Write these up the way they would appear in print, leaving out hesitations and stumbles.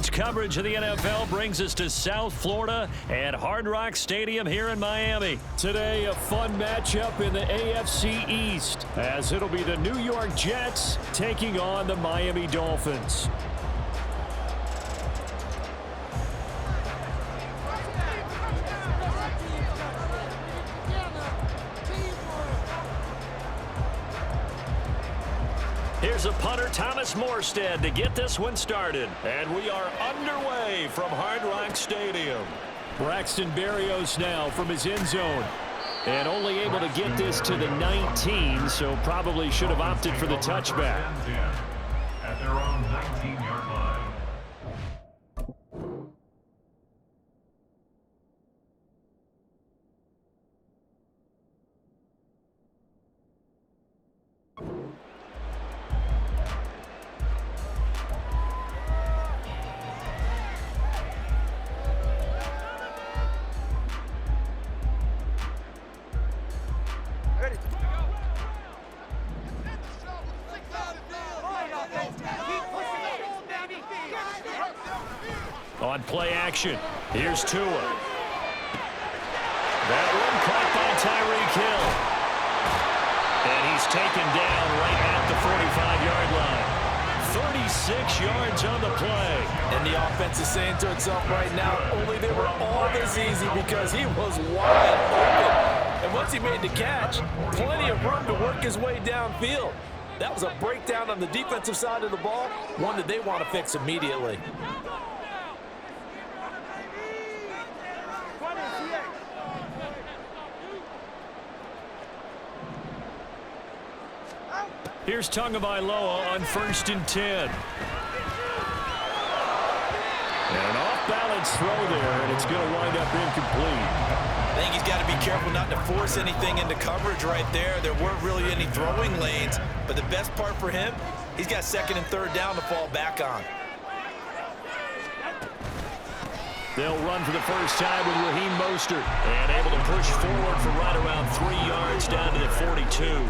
Sports coverage of the NFL brings us to South Florida at Hard Rock Stadium here in Miami. Today, a fun matchup in the AFC East, as it'll be the New York Jets taking on the Miami Dolphins. Here's a punter, Thomas Morstead, to get this one started. And we are underway from Hard Rock Stadium. Braxton Berrios now from his end zone. And only able to get this to the 19, so probably should have opted for the touchback. At their own 19-yard line. On play action, here's Tua. That one caught by Tyreek Hill. And he's taken down right at the 45-yard line. 36 yards on the play. And the offense is saying to itself right now, only they were all this easy because he was wide open. And once he made the catch, plenty of room to work his way downfield. That was a breakdown on the defensive side of the ball, one that they want to fix immediately. Here's Tagovailoa on 1st and 10. And an off-balance throw there, and it's going to wind up incomplete. I think he's got to be careful not to force anything into coverage right there. There weren't really any throwing lanes, but the best part for him, he's got 2nd and 3rd down to fall back on. They'll run for the first time with Raheem Mostert, and able to push forward for right around 3 yards down to the 42.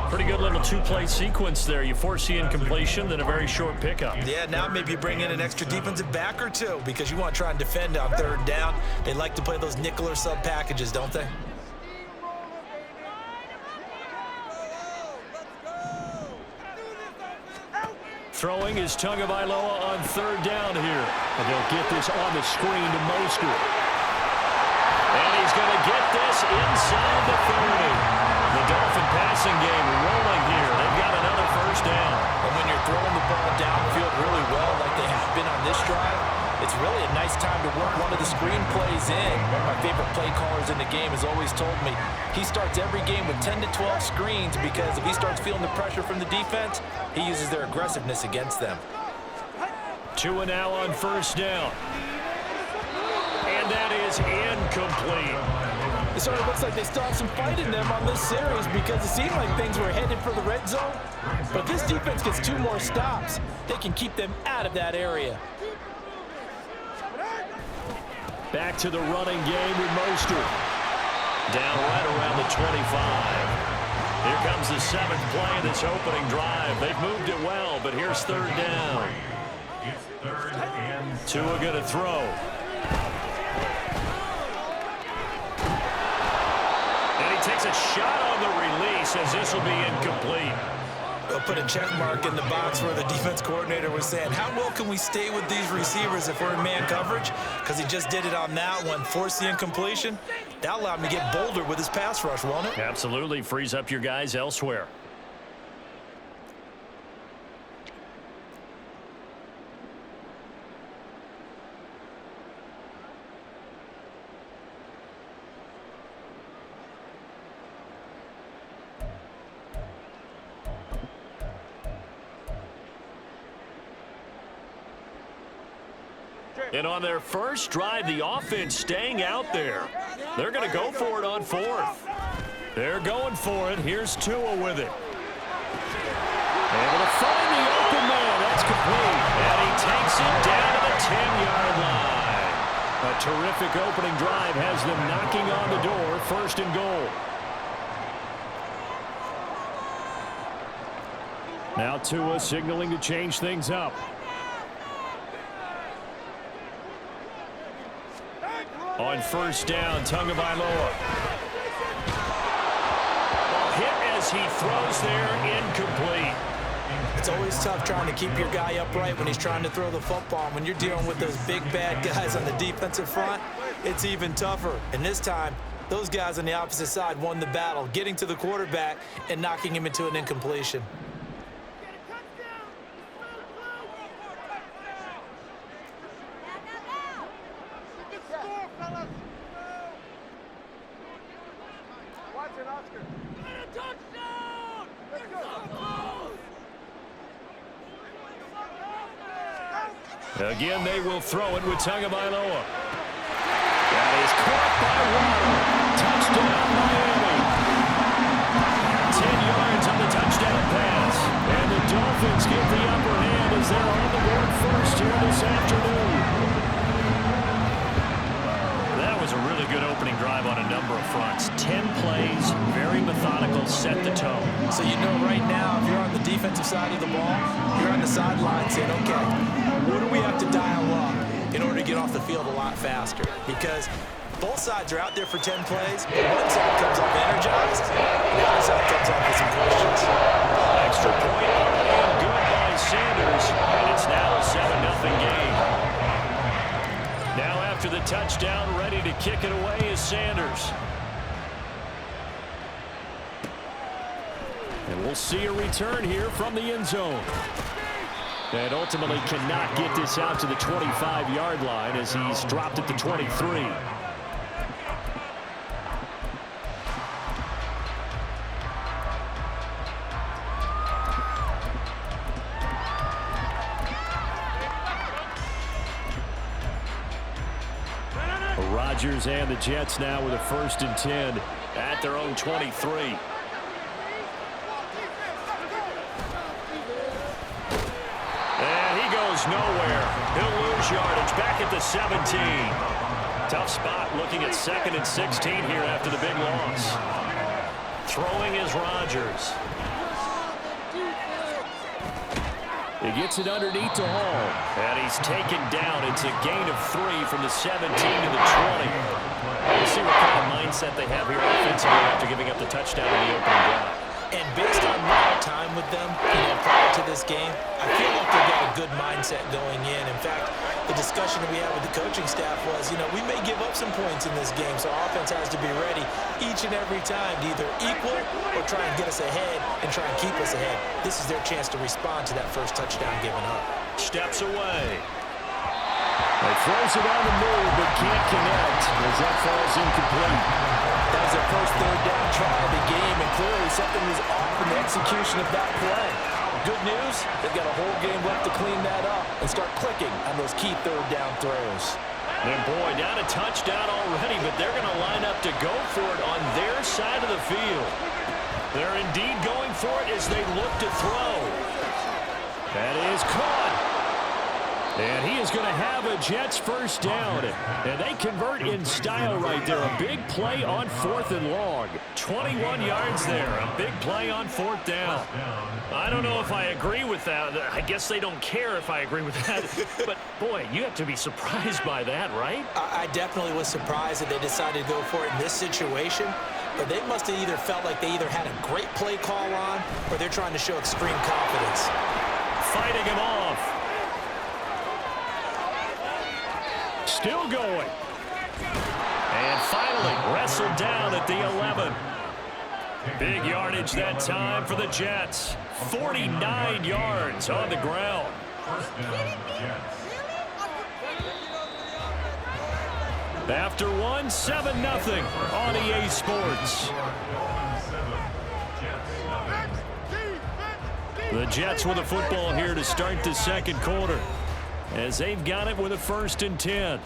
Pretty good little two-play sequence there. You force the incompletion, then a very short pickup. Yeah, now maybe you bring in an extra defensive back or two because you want to try and defend on 3rd down. They like to play those nickel or sub packages, don't they? Throwing is Tagovailoa on 3rd down here. And they'll get this on the screen to Mostert. And he's going to get this inside the 30. The Dolphin passing game rolling here. They've got another 1st down. And when you're throwing the ball downfield really well like they have been on this drive, it's really a nice time to work one of the screen plays in. One of my favorite play callers in the game has always told me he starts every game with 10 to 12 screens because if he starts feeling the pressure from the defense, he uses their aggressiveness against them. Tua now on 1st down. And that is incomplete. It sort of looks like they still have some fight in them on this series because it seemed like things were headed for the red zone. But this defense gets 2 more stops. They can keep them out of that area. Back to the running game with Mostert. Down right around the 25. Here comes the 7th play of this opening drive. They've moved it well, but here's 3rd down. It's 3rd and Tua going to throw. And he takes a shot on the release as this will be incomplete. They'll put a check mark in the box where the defense coordinator was saying, how well can we stay with these receivers if we're in man coverage? Because he just did it on that one, forced the incompletion. That allowed him to get bolder with his pass rush, won't it? Absolutely. Frees up your guys elsewhere. And on their first drive, the offense staying out there. They're going to go for it on 4th. They're going for it. Here's Tua with it. Able to find the open man. That's complete. And he takes it down to the 10-yard line. A terrific opening drive has them knocking on the door. 1st and goal. Now Tua signaling to change things up. On first down, Tagovailoa. Hit as he throws there, incomplete. It's always tough trying to keep your guy upright when he's trying to throw the football. When you're dealing with those big, bad guys on the defensive front, it's even tougher. And this time, those guys on the opposite side won the battle, getting to the quarterback and knocking him into an incompletion. Again, they will throw it with Tagovailoa. That is caught by Waddle. Touchdown, Miami. 10 yards on the touchdown pass. And the Dolphins get the upper hand as they're on the board first here this afternoon. That was a really good opening drive on a number of fronts. 10 plays, very methodical, set the tone. So you know right now, if you're on the defensive side of the ball, you're on the sideline saying, okay, what do we have to dial up in order to get off the field a lot faster? Because both sides are out there for 10 plays, but one side comes off energized, and the other side comes off with some questions. Extra point and good by Sanders, and it's now a 7-0 game. Now after the touchdown, ready to kick it away is Sanders. And we'll see a return here from the end zone. And ultimately cannot get this out to the 25-yard line as he's dropped at the 23. Rodgers and the Jets now with a 1st and 10 at their own 23. Nowhere. He'll lose yardage back at the 17. Tough spot looking at 2nd and 16 here after the big loss. Throwing is Rodgers. He gets it underneath to Hall. And he's taken down. It's a gain of 3 from the 17 to the 20. We'll see what kind of mindset they have here offensively after giving up the touchdown in the opening drive. And based on my time with them, prior to this game, I feel like they've got a good mindset going in. In fact, the discussion that we had with the coaching staff was, we may give up some points in this game, so our offense has to be ready each and every time to either equal or try and get us ahead and try and keep us ahead. This is their chance to respond to that first touchdown given up. Steps away. He throws it on the move, but can't connect as that falls incomplete. That was their first 3rd down try of the game, and clearly something was off in the execution of that play. Good news, they've got a whole game left to clean that up and start clicking on those key 3rd down throws. And boy, down a touchdown already, but they're going to line up to go for it on their side of the field. They're indeed going for it as they look to throw. That is caught. And he is going to have a Jets 1st down. And they convert in style right there. A big play on 4th and long. 21 yards there. A big play on 4th down. I don't know if I agree with that. I guess they don't care if I agree with that. But, boy, you have to be surprised by that, right? I definitely was surprised that they decided to go for it in this situation. But they must have either felt like they either had a great play call on or they're trying to show extreme confidence. Fighting him off. Still going. And finally wrestled down at the 11. Big yardage that time for the Jets. 49 yards on the ground. After 7-0 on EA Sports. The Jets with the football here to start the 2nd quarter, as they've got it with a 1st and 10.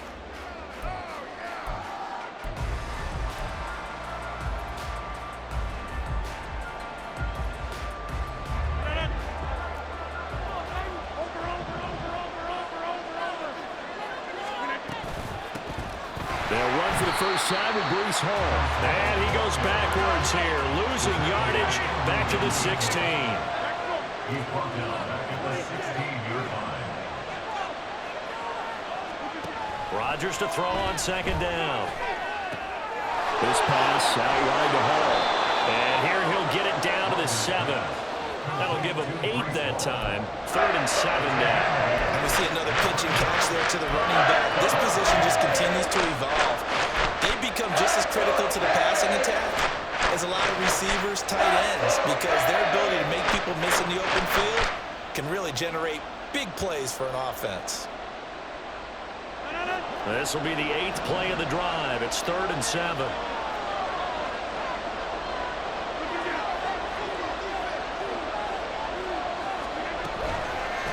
They'll run for the first time with Breece Hall. And he goes backwards here, losing yardage back to the 16. He's brought down back at the 16-yard line. Rodgers to throw on second down. This pass out wide to Hall. And here he'll get it down to the 7. That'll give him 8 that time. 3rd and 7 now. And we see another pitch and catch there to the running back. This position just continues to evolve. They become just as critical to the passing attack as a lot of receivers, tight ends, because their ability to make people miss in the open field can really generate big plays for an offense. This will be the 8th play of the drive. It's 3rd and 7.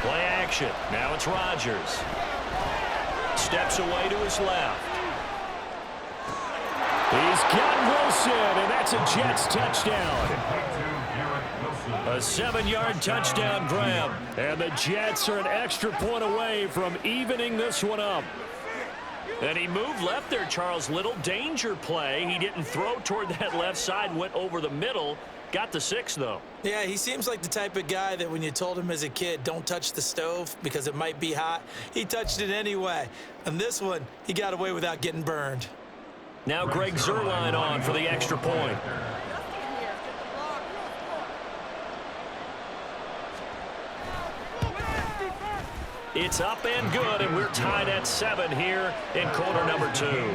Play action. Now it's Rodgers. Steps away to his left. He's got Wilson, and that's a Jets touchdown. A 7-yard touchdown grab. And the Jets are an extra point away from evening this one up. And he moved left there, Charles. Little danger play. He didn't throw toward that left side, went over the middle. Got the 6, though. Yeah, he seems like the type of guy that when you told him as a kid, don't touch the stove because it might be hot, he touched it anyway. And this one, he got away without getting burned. Now Greg Zuerlein on for the extra point. It's up and good, and we're tied at 7 here in quarter number 2.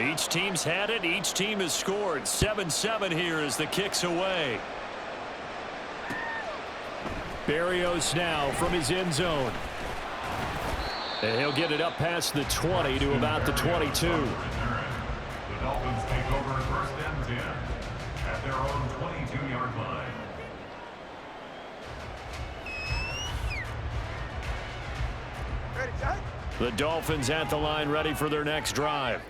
Each team's had it. Each team has scored. 7-7 here as the kick's away. Berrios now from his end zone. And he'll get it up past the 20 to about the 22. The Dolphins take over 1st and 10 at their own 22-yard line. The Dolphins at the line, ready for their next drive.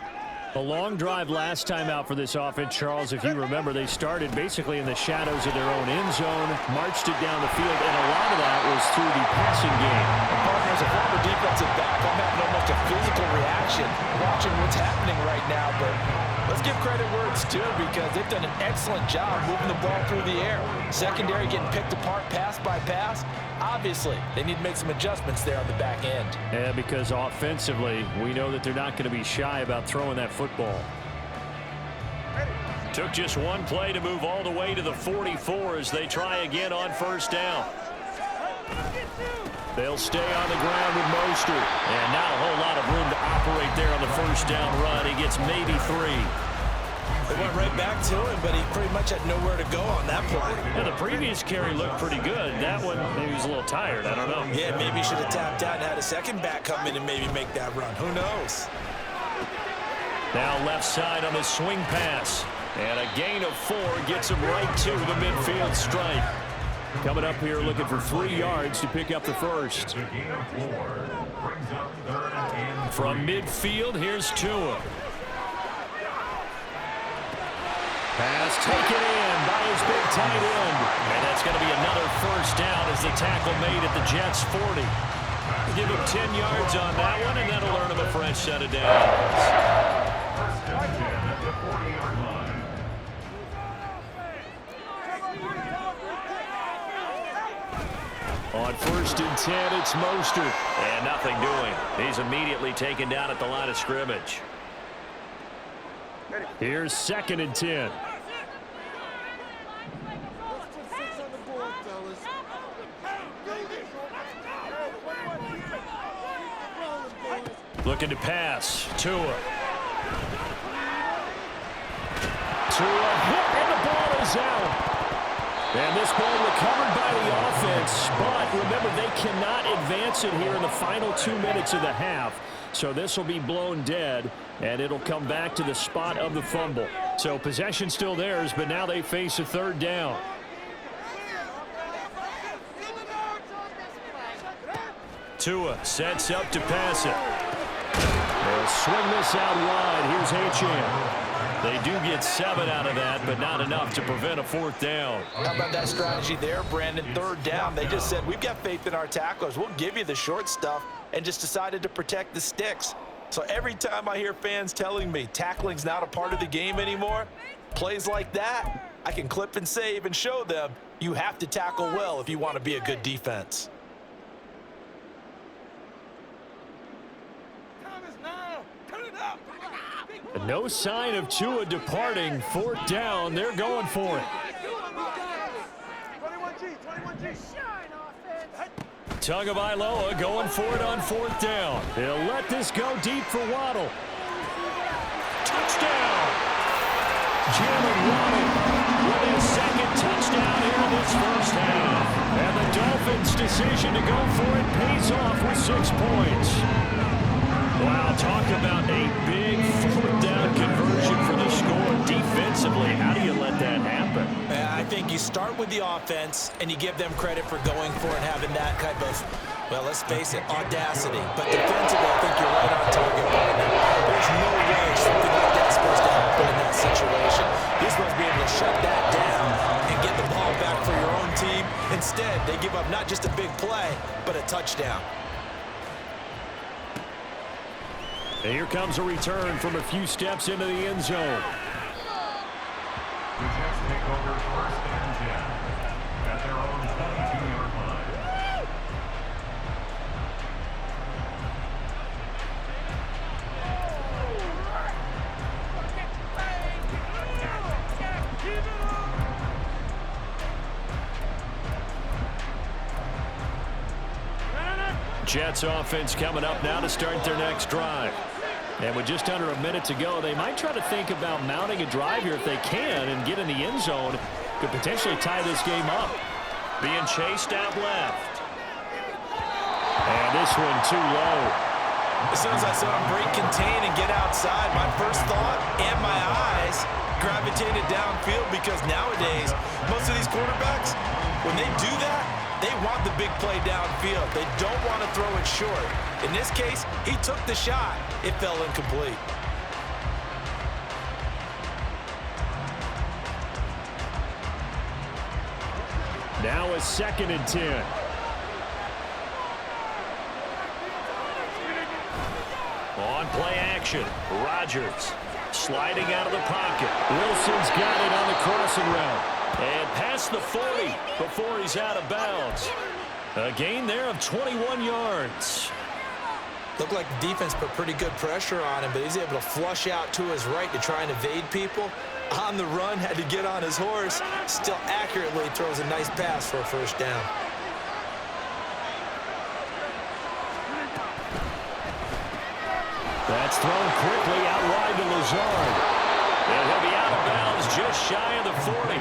A long drive last time out for this offense, Charles. If you remember, they started basically in the shadows of their own end zone, marched it down the field, and a lot of that was through the passing game. Partner, as a former defensive back, I'm having almost a physical reaction watching what's happening right now. But let's give credit where it's due because they've done an excellent job moving the ball through the air. Secondary getting picked apart pass by pass. Obviously, they need to make some adjustments there on the back end. Yeah, because offensively, we know that they're not going to be shy about throwing that football. Took just one play to move all the way to the 44 as they try again on 1st down. They'll stay on the ground with Mostert. And not a whole lot of room to operate there on the 1st down run. He gets maybe 3. They went right back to him, but he pretty much had nowhere to go on that play. Yeah, the previous carry looked pretty good. That one, maybe he was a little tired. I don't know. Yeah, maybe he should have tapped out and had a second back come in and maybe make that run. Who knows? Now left side on the swing pass. And a gain of 4 gets him right to the midfield stripe. Coming up here looking for 3 yards to pick up the first. The gain of 4 brings up 3rd and 10. From midfield, here's Tua. Pass taken in by his big tight end. And that's going to be another 1st down as the tackle made at the Jets' 40. Give him 10 yards on that one, and that'll earn him a fresh set of downs. 1st and 10 at the 40-yard line. On 1st and 10, it's Mostert. And nothing doing. He's immediately taken down at the line of scrimmage. Here's 2nd and 10. Looking to pass. Tua. Tua hit, and the ball is out. And this ball recovered by the offense, but remember, they cannot advance it here in the final 2 minutes of the half. So this will be blown dead, and it'll come back to the spot of the fumble. So possession still theirs, but now they face a 3rd down. Tua sets up to pass it. They'll swing this out wide. Here's Achane. They do get 7 out of that, but not enough to prevent a 4th down. How about that strategy there, Brandon? 3rd down. They just said, we've got faith in our tacklers. We'll give you the short stuff, and just decided to protect the sticks. So every time I hear fans telling me tackling's not a part of the game anymore, plays like that, I can clip and save and show them you have to tackle well if you want to be a good defense. No sign of Tua departing. 4th down. They're going for it. 21G. Tagovailoa going for it on 4th down. He'll let this go deep for Waddle. Touchdown! Jalen Waddle with his 2nd touchdown here in this first half. And the Dolphins' decision to go for it pays off with 6 points. Wow, talk about a big 4th down conversion for the score. Defensively, how do you let that happen? I think you start with the offense, and you give them credit for going for it and having that type of, well, let's face it, audacity. But defensively, I think you're right on target, partner. There's no way something like that's supposed to happen in that situation. You're supposed to be able to shut that down and get the ball back for your own team. Instead, they give up not just a big play, but a touchdown. And here comes a return from a few steps into the end zone. The Jets take over 1st and 10 at their own 22-yard line. Jets offense coming up now to start their next drive. And with just under a minute to go, they might try to think about mounting a drive here if they can and get in the end zone. Could potentially tie this game up. Being chased out left. And this one too low. As soon as I saw him break contain and get outside, my first thought and my eyes gravitated downfield, because nowadays, most of these quarterbacks, when they do that, they want the big play downfield. They don't want to throw it short. In this case, he took the shot. It fell incomplete. Now a 2nd and 10. On play action, Rodgers sliding out of the pocket. Wilson's got it on the crossing route. And past the 40 before he's out of bounds. A gain there of 21 yards. Looked like the defense put pretty good pressure on him, but he's able to flush out to his right to try and evade people. On the run, had to get on his horse. Still accurately throws a nice pass for a 1st down. That's thrown quickly out wide to Lazard. And he'll be out of bounds just shy of the 40.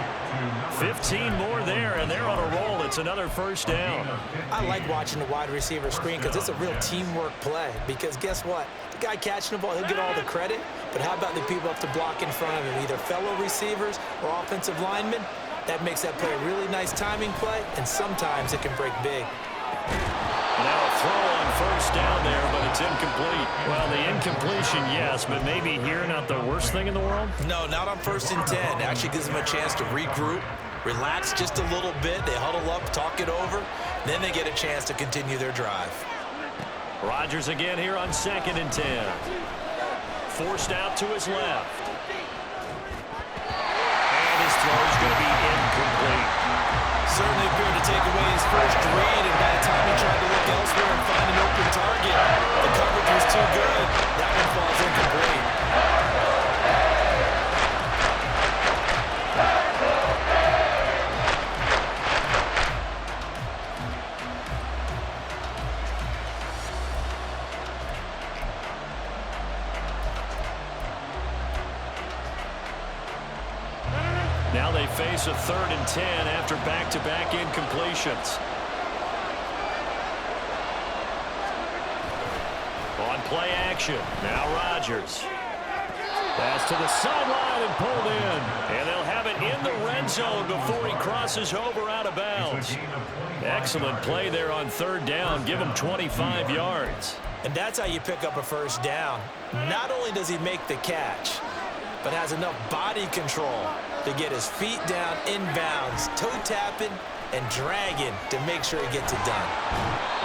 15 more there, and they're on a roll. It's another 1st down. I like watching the wide receiver screen because it's a real teamwork play. Because guess what? The guy catching the ball, he'll get all the credit. But how about the people up to block in front of him, either fellow receivers or offensive linemen? That makes that play a really nice timing play, and sometimes it can break big. Now a throw on 1st down there, but it's incomplete. Well, the incompletion, yes, but maybe here not the worst thing in the world? No, not on 1st and 10. It actually gives them a chance to regroup, relax just a little bit. They huddle up, talk it over. Then they get a chance to continue their drive. Rodgers again here on 2nd and 10. Forced out to his left. And his throw is going to be incomplete. Certainly appeared to take away his first read, and by the time he tried to look elsewhere and find an open target, the coverage was too good. That one falls incomplete. Now they face a 3rd and 10 after back-to-back incompletions. On play action, now Rodgers. Pass to the sideline and pulled in. And they'll have it in the red zone before he crosses over out of bounds. Excellent play there on 3rd down. Give him 25 yards. And that's how you pick up a 1st down. Not only does he make the catch, but has enough body control to get his feet down inbounds, toe tapping and dragging to make sure he gets it done.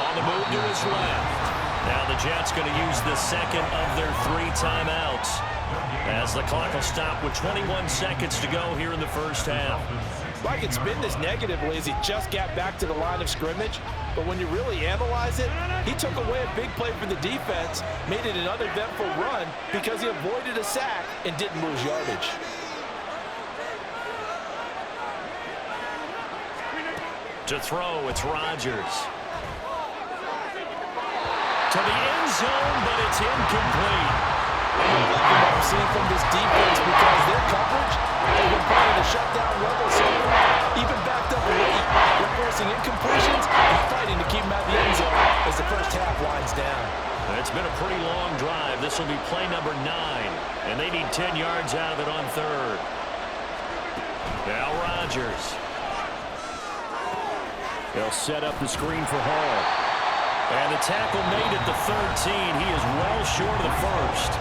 On the move to his left. Now the Jets going to use the second of their 3 timeouts as the clock will stop with 21 seconds to go here in the first half. Like it's been this negatively as he just got back to the line of scrimmage, but when you really analyze it, he took away a big play for the defense, made it an uneventful run because he avoided a sack and didn't lose yardage. To throw, it's Rodgers. To the end zone, but it's incomplete. I'm seeing from this defense because their coverage, they've been playing a shutdown level, so even backed up late, they're forcing incompletions and fighting to keep them out of the end zone as the first half winds down. It's been a pretty long drive. This will be play number 9, and they need 10 yards out of it on third. Now Rodgers. They'll set up the screen for Hall. And the tackle made at the 13. He is well short of the first.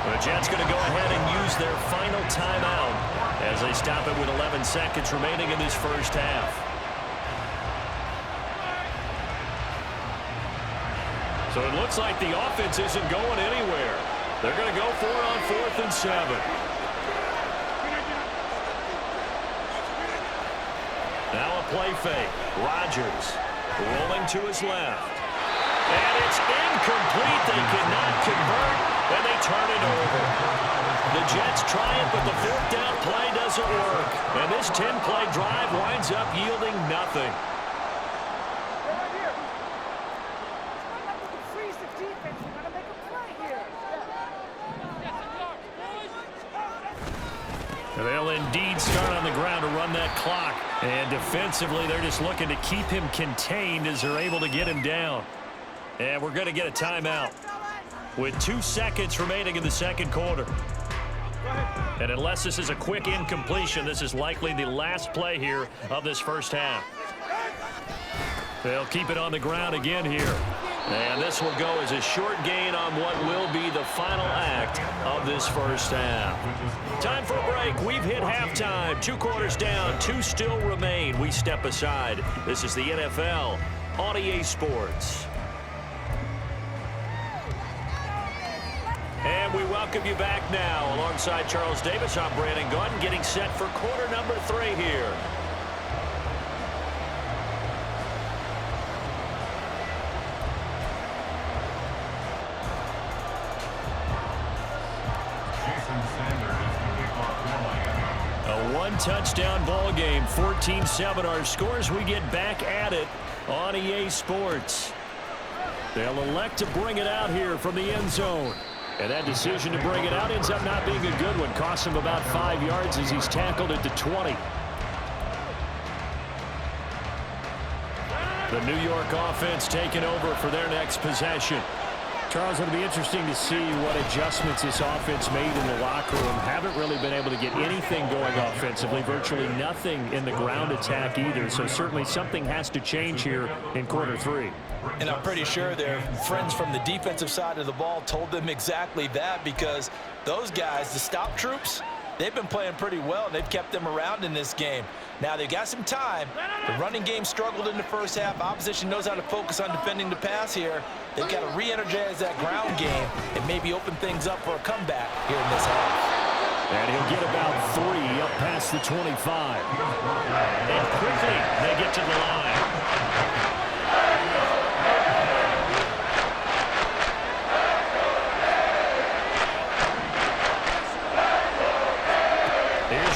The Jets going to go ahead and use their final timeout as they stop it with 11 seconds remaining in this first half. So it looks like the offense isn't going anywhere. They're going to go for it on 4th and 7. Now a play fake. Rodgers rolling to his left. And it's incomplete. They cannot convert, and they turn it over. The Jets try it, but the 4th down play doesn't work. And this 10-play drive winds up yielding nothing. They'll indeed start on the ground to run that clock. And defensively, they're just looking to keep him contained as they're able to get him down. And we're going to get a timeout with 2 seconds remaining in the second quarter. And unless this is a quick incompletion, this is likely the last play here of this first half. They'll keep it on the ground again here. And this will go as a short gain on what will be the final act of this first half. Time for a break. We've hit halftime. 2 quarters down, 2 still remain. We step aside. This is the NFL on EA Sports. And we welcome you back now. Alongside Charles Davis, I'm Brandon Gordon, getting set for quarter number 3 here. A 1-touchdown ball game, 14-7 our scores. We get back at it on EA Sports. They'll elect to bring it out here from the end zone. And that decision to bring it out ends up not being a good one. Costs him about 5 yards as he's tackled at the 20. The New York offense taking over for their next possession. Charles, it'll be interesting to see what adjustments this offense made in the locker room. Haven't really been able to get anything going offensively. Virtually nothing in the ground attack either. So certainly something has to change here in quarter 3. And I'm pretty sure their friends from the defensive side of the ball told them exactly that, because those guys, the stop troops, they've been playing pretty well, and they've kept them around in this game. Now, they've got some time. The running game struggled in the first half. Opposition knows how to focus on defending the pass here. They've got to re-energize that ground game and maybe open things up for a comeback here in this half. And he'll get about 3 up past the 25. And quickly, they get to the line.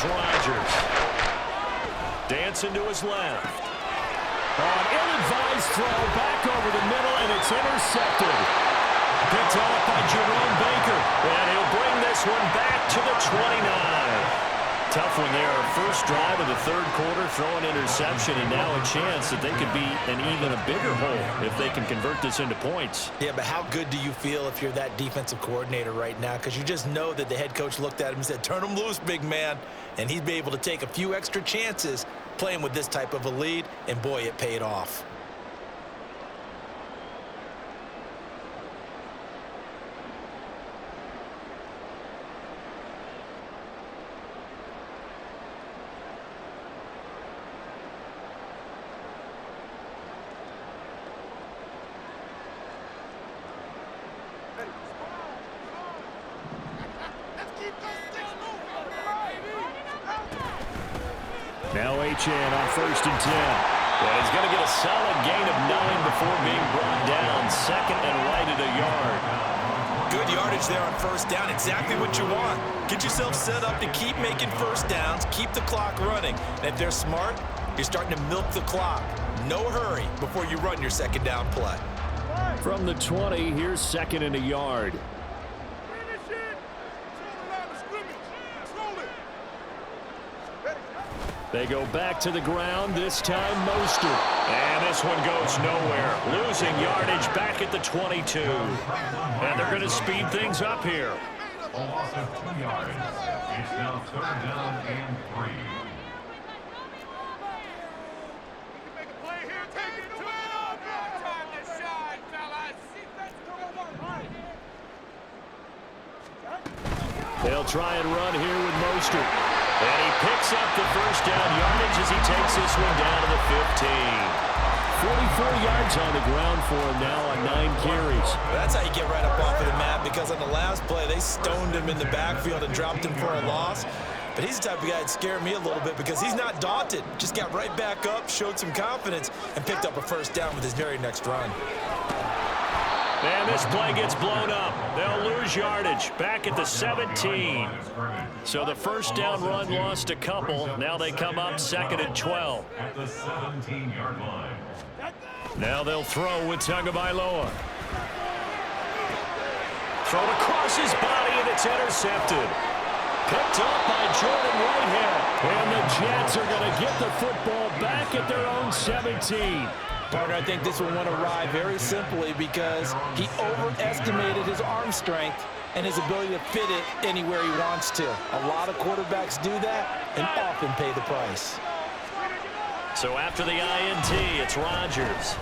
Rodgers. Dancing to his left. An ill-advised throw back over the middle, and it's intercepted. Picked off by Jerome Baker. And he'll bring this one back to the 29. Tough one there. First drive of the third quarter, throwing interception, and now a chance that they could be an even a bigger hole if they can convert this into points. Yeah, but how good do you feel if you're that defensive coordinator right now? Because you just know that the head coach looked at him and said, turn him loose, big man. And he'd be able to take a few extra chances playing with this type of a lead, and boy, it paid off. Now Achane on 1st and 10. And he's going to get a solid gain of 9 before being brought down. 2nd and right at a yard. Good yardage there on 1st down. Exactly what you want. Get yourself set up to keep making 1st downs, keep the clock running. And if they're smart, you're starting to milk the clock. No hurry before you run your 2nd down play. From the 20, here's 2nd and a yard. They go back to the ground, this time Mostert. And this one goes nowhere. Losing yardage back at the 22. And they're going to speed things up here. A loss of 2 yards. It's now 3rd down and 3. They'll try and run here with Mostert. And he picks up the 1st down yardage as he takes this one down to the 15. 44 yards on the ground for him now on 9 carries. That's how you get right up off of the mat, because on the last play, they stoned him in the backfield and dropped him for a loss. But he's the type of guy that scared me a little bit because he's not daunted. Just got right back up, showed some confidence, and picked up a 1st down with his very next run. And this play gets blown up. They'll lose yardage back at the 17. So the 1st down run lost a couple. Now they come up 2nd and 12. At the 17-yard line. Now they'll throw with Tagovailoa. Thrown across his body, and it's intercepted. Picked up by Jordan Whitehead. And the Jets are going to get the football back at their own 17. Partner, I think this one went awry very simply because he overestimated his arm strength and his ability to fit it anywhere he wants to. A lot of quarterbacks do that and often pay the price. So after the INT, it's Rodgers.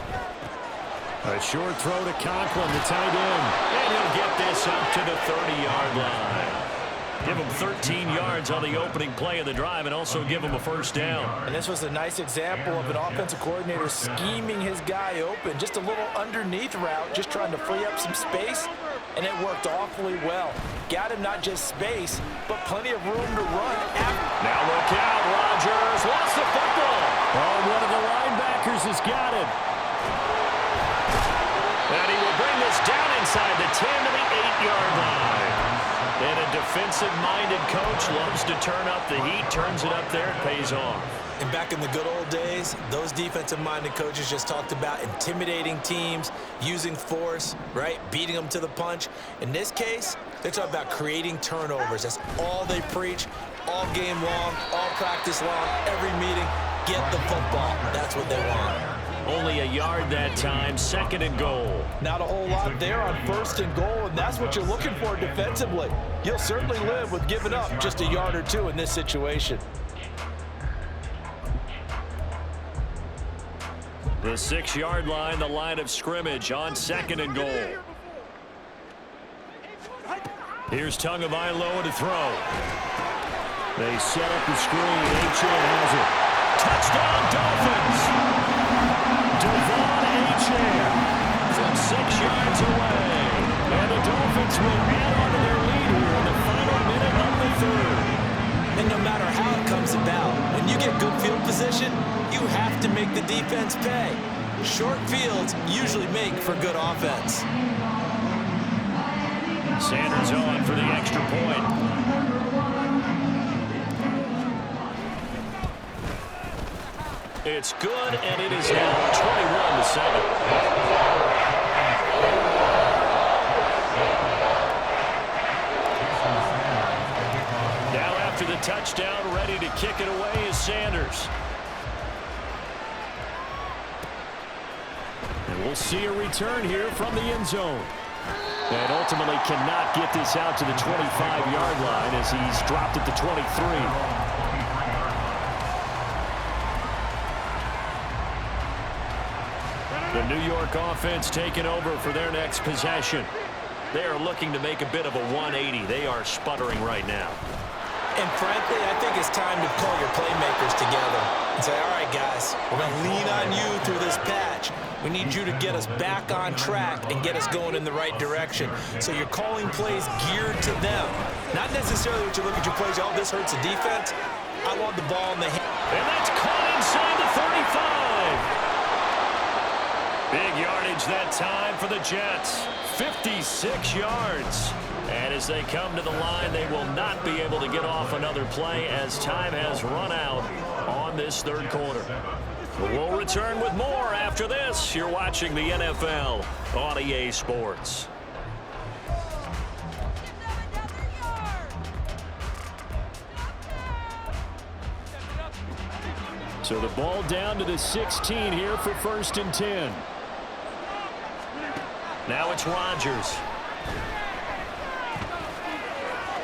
A short throw to Conklin, the tight end. And he'll get this up to the 30-yard line. Give him 13 yards on the opening play of the drive and also give him a 1st down. And this was a nice example of an offensive coordinator scheming his guy open. Just a little underneath route, just trying to free up some space, and it worked awfully well. Got him not just space, but plenty of room to run. Now look out, Rodgers lost the football. Oh, one of the linebackers has got it. And he will bring this down inside the 10 to the 8-yard line. And a defensive-minded coach loves to turn up the heat, turns it up there, it pays off. And back in the good old days, those defensive-minded coaches just talked about intimidating teams, using force, right, beating them to the punch. In this case, they're talking about creating turnovers. That's all they preach, all game long, all practice long, every meeting. Get the football. That's what they want. Only a yard that time, 2nd and goal. Not a whole lot there on 1st and goal, and that's what you're looking for defensively. You'll certainly live with giving up just a yard or 2 in this situation. The 6-yard line, the line of scrimmage on 2nd and goal. Here's Tagovailoa to throw. They set up the screen. Achane has it. Touchdown, Dolphins! Devon Achane from 6 yards away. And the Dolphins will add on to their lead here in the final minute of the 3rd. And no matter how it comes about, when you get good field position, you have to make the defense pay. Short fields usually make for good offense. Sanders on for the extra point. It's good, and it is now 21-7. Now after the touchdown, ready to kick it away is Sanders. And we'll see a return here from the end zone. And ultimately cannot get this out to the 25-yard line as he's dropped at the 23. The New York offense taking over for their next possession. They are looking to make a bit of a 180. They are sputtering right now. And frankly, I think it's time to call your playmakers together and say, all right, guys, we're going to lean on you through this patch. We need you to get us back on track and get us going in the right direction. So you're calling plays geared to them. Not necessarily what you look at your plays, oh, this hurts the defense. I want the ball in the hand. And that's caught inside the 35. Big yardage that time for the Jets. 56 yards. And as they come to the line, they will not be able to get off another play as time has run out on this third quarter. We'll return with more after this. You're watching the NFL on EA Sports. So the ball down to the 16 here for 1st and 10. Now it's Rodgers.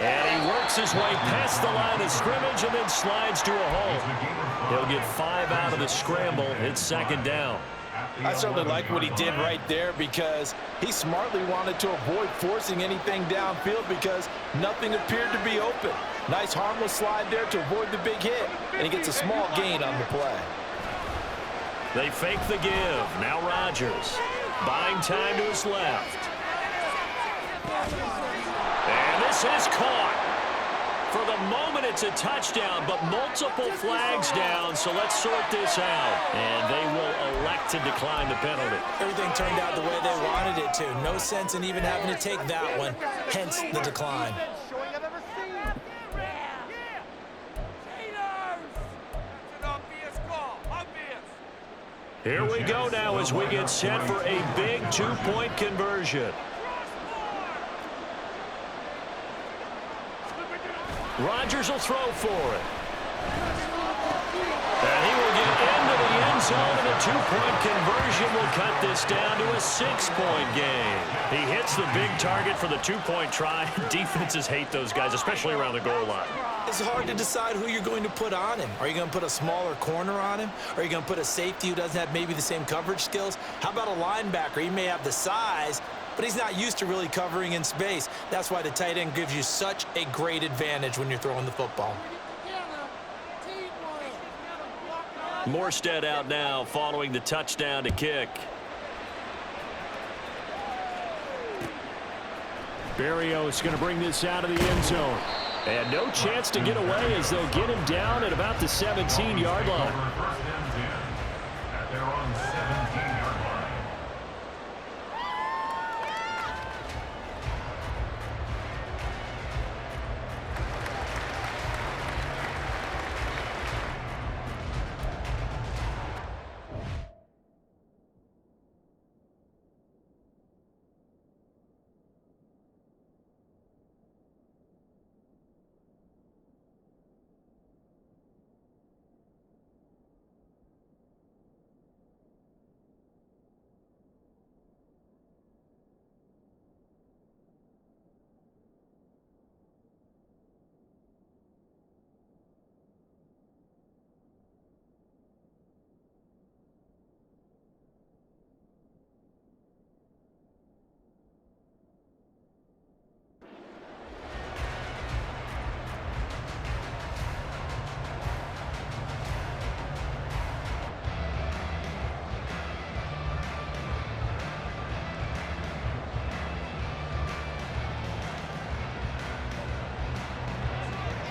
And he works his way past the line of scrimmage and then slides to a hole. He'll get 5 out of the scramble. It's 2nd down. I certainly like what he did right there because he smartly wanted to avoid forcing anything downfield because nothing appeared to be open. Nice harmless slide there to avoid the big hit, and he gets a small gain on the play. They fake the give. Now Rodgers. Buying time to his left. And this is caught. For the moment, it's a touchdown, but multiple flags down, so let's sort this out. And they will elect to decline the penalty. Everything turned out the way they wanted it to. No sense in even having to take that one, hence the decline. Here we go now as we get set for a big 2-point conversion. Rodgers will throw for it. And he will get into the end zone, and a 2-point conversion will cut this down to a 6-point game. He hits the big target for the 2-point try. Defenses hate those guys, especially around the goal line. It's hard to decide who you're going to put on him. Are you going to put a smaller corner on him? Are you going to put a safety who doesn't have maybe the same coverage skills? How about a linebacker? He may have the size, but he's not used to really covering in space. That's why the tight end gives you such a great advantage when you're throwing the football. Morstead out now following the touchdown to kick. Berrios going to bring this out of the end zone. And no chance to get away as they'll get him down at about the 17-yard line. At their own 17-yard line.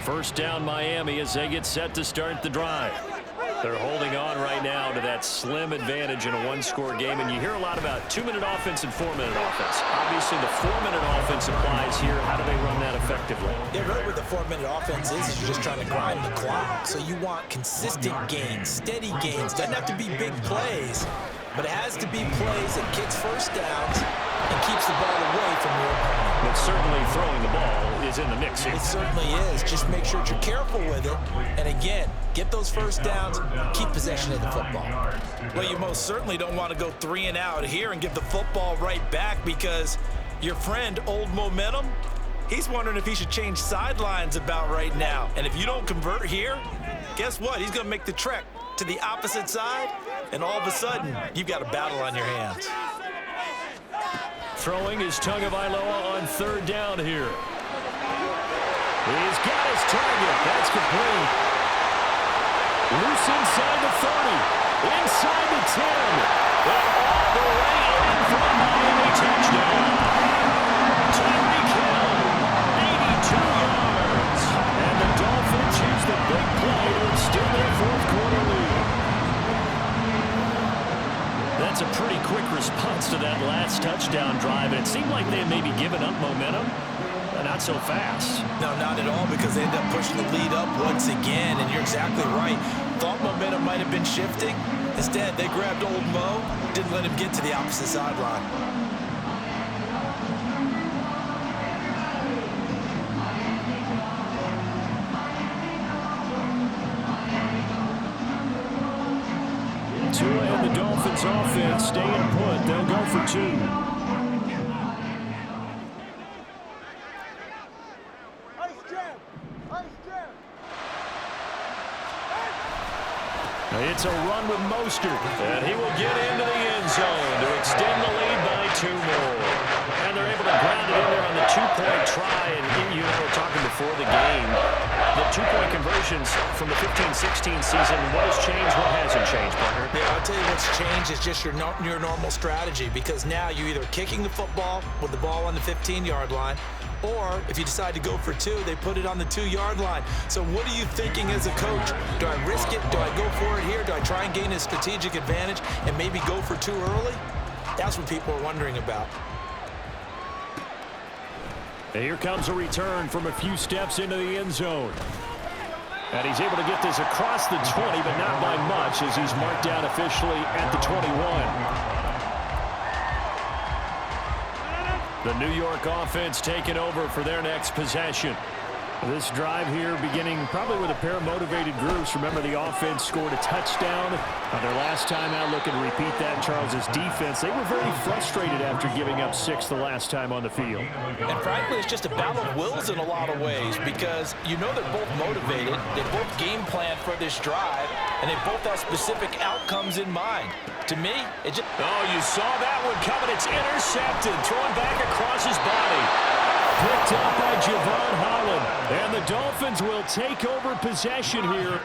First down Miami as they get set to start the drive. They're holding on right now to that slim advantage in a one-score game, and you hear a lot about 2-minute offense and 4-minute offense. Obviously, the 4-minute offense applies here. How do they run that effectively? Yeah, really what the 4-minute offense is you're just trying to grind the clock. So you want consistent gains, steady gains. Doesn't have to be big plays, but it has to be plays that gets first downs and keeps the ball away from your opponent. But certainly throwing the ball is in the mix here. It certainly is. Just make sure that you're careful with it. And again, get those first downs, keep possession of the football. Well, you most certainly don't want to go 3 and out here and give the football right back because your friend, Old Momentum, he's wondering if he should change sidelines about right now. And if you don't convert here, guess what? He's going to make the trek to the opposite side, and all of a sudden, you've got a battle on your hands. Throwing is Tagovailoa on third down here. He's got his target. That's complete. Loose inside the 30. Inside the 10. And all the way in for a Miami touchdown. Tyreek Hill, 82 yards. And the Dolphins use the big play pretty quick response to that last touchdown drive, and it seemed like they had maybe given up momentum. Not so fast. No, not at all, because they end up pushing the lead up once again, and you're exactly right. Thought momentum might have been shifting. Instead, they grabbed old Mo, didn't let him get to the opposite sideline. Tua and the Dolphins offense staying put. They'll go for 2. It's a run with Mostert. And he will get into the end zone to extend the lead by 2 more. And they're able to ground it in there on the 2-point try. And you and I were talking before the game. The 2-point conversions from the 15-16 season, what has changed, what hasn't changed, partner? Yeah, I'll tell you what's changed is just your normal strategy, because now you're either kicking the football with the ball on the 15-yard line, or if you decide to go for 2, they put it on the 2-yard line. So what are you thinking as a coach? Do I risk it? Do I go for it here? Do I try and gain a strategic advantage and maybe go for 2 early? That's what people are wondering about. And here comes a return from a few steps into the end zone. And he's able to get this across the 20, but not by much, as he's marked down officially at the 21. The New York offense taking over for their next possession. This drive here beginning probably with a pair of motivated groups. Remember, the offense scored a touchdown on their last time out. Looking to repeat that in Charles's defense. They were very frustrated after giving up 6 the last time on the field. And frankly, it's just a battle of wills in a lot of ways, because you know they're both motivated. They both game plan for this drive, and they both have specific outcomes in mind. To me, it just... Oh, you saw that one coming. It's intercepted. Thrown back across his body. Picked up by Javon Holland. And the Dolphins will take over possession here.